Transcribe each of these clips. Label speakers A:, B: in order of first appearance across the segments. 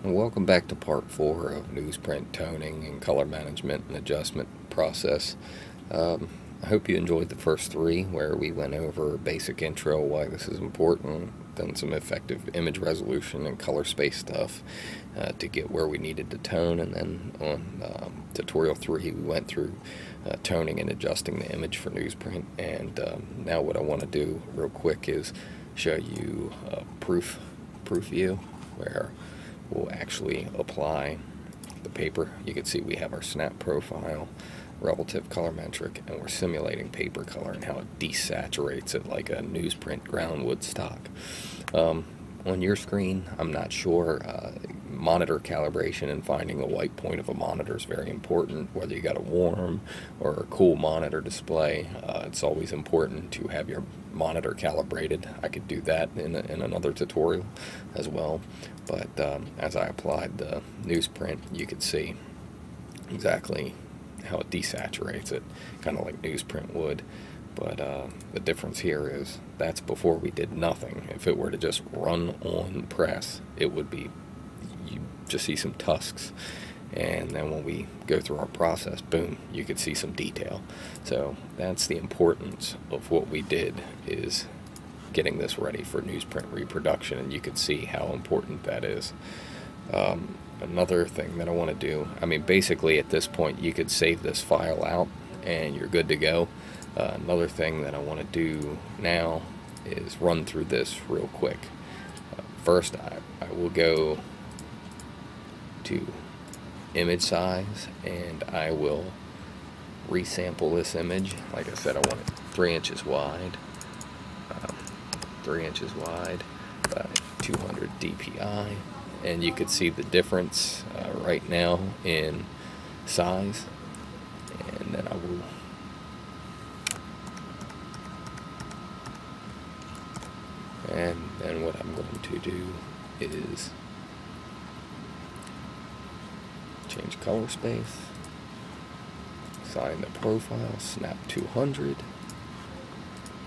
A: Welcome back to part 4 of Newsprint toning and color management and adjustment process. I hope you enjoyed the first 3 where we went over a basic intro, why this is important, then some effective image resolution and color space stuff to get where we needed to tone, and then on tutorial 3 we went through toning and adjusting the image for Newsprint. And now what I want to do real quick is show you a proof view where we'll actually apply the paper. You can see we have our snap profile, relative color metric, and we're simulating paper color and how it desaturates it like a newsprint ground wood stock. On your screen, I'm not sure. Monitor calibration and finding the white point of a monitor is very important, whether you got a warm or a cool monitor display. It's always important to have your monitor calibrated. I could do that in another tutorial as well, but as I applied the newsprint, you could see exactly how it desaturates it, kind of like newsprint would. But the difference here is that's before we did nothing. If it were to just run on press, it would be, you just see some tusks. And then when we go through our process, boom, you could see some detail. So that's the importance of what we did, is getting this ready for newsprint reproduction, and you could see how important that is. Another thing that I want to do, I mean, basically at this point you could save this file out and you're good to go. Another thing that I want to do now is run through this real quick. First, I will go to image size and I will resample this image. Like I said, I want it 3 inches wide, 3 inches wide by 200 dpi, and you could see the difference right now in size. And then I will And then what I'm going to do is change color space, assign the profile, snap 200,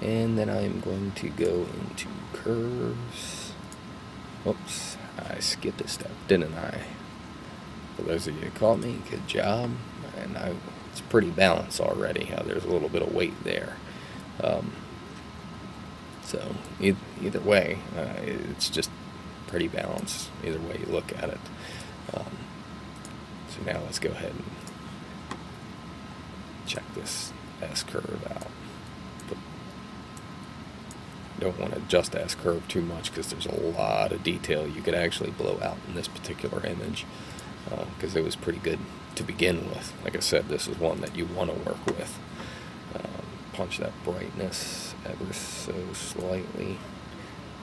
A: and then I'm going to go into curves. Oops, I skipped a step, didn't I? For those of you who caught me, good job. And it's pretty balanced already, how there's a little bit of weight there. So either way, it's just pretty balanced, either way you look at it. So now let's go ahead and check this S-curve out. But don't want to adjust the S-curve too much because there's a lot of detail you could actually blow out in this particular image, because it was pretty good to begin with. Like I said, this is one that you want to work with. Punch that brightness ever so slightly,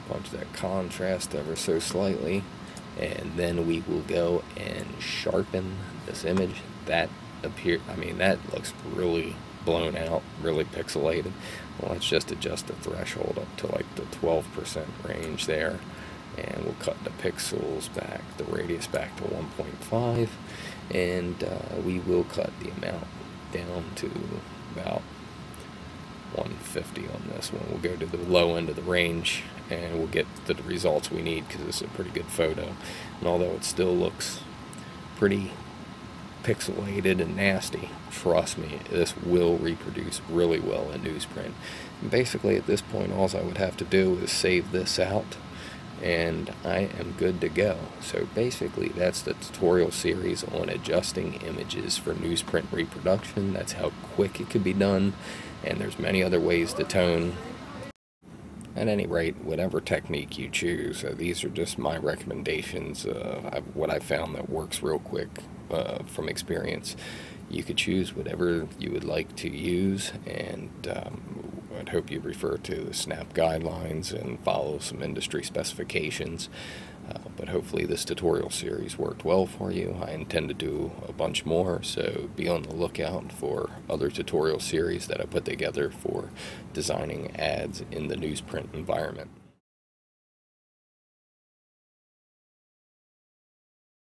A: punch that contrast ever so slightly, and then we will go and sharpen this image. That that looks really blown out, really pixelated. Well, let's just adjust the threshold up to like the 12% range there, and we'll cut the pixels back, the radius back to 1.5, and we will cut the amount down to about 150 on this one. We'll go to the low end of the range and we'll get the results we need, because it's a pretty good photo. And although it still looks pretty pixelated and nasty, trust me, this will reproduce really well in Newsprint. And basically at this point all I would have to do is save this out and I am good to go. So basically that's the tutorial series on adjusting images for newsprint reproduction. That's how quick it could be done, and there's many other ways to tone. At any rate, whatever technique you choose, these are just my recommendations, what I found that works real quick from experience. You could choose whatever you would like to use, and I'd hope you refer to the SNAP guidelines and follow some industry specifications. But hopefully this tutorial series worked well for you. I intend to do a bunch more, so be on the lookout for other tutorial series that I put together for designing ads in the newsprint environment.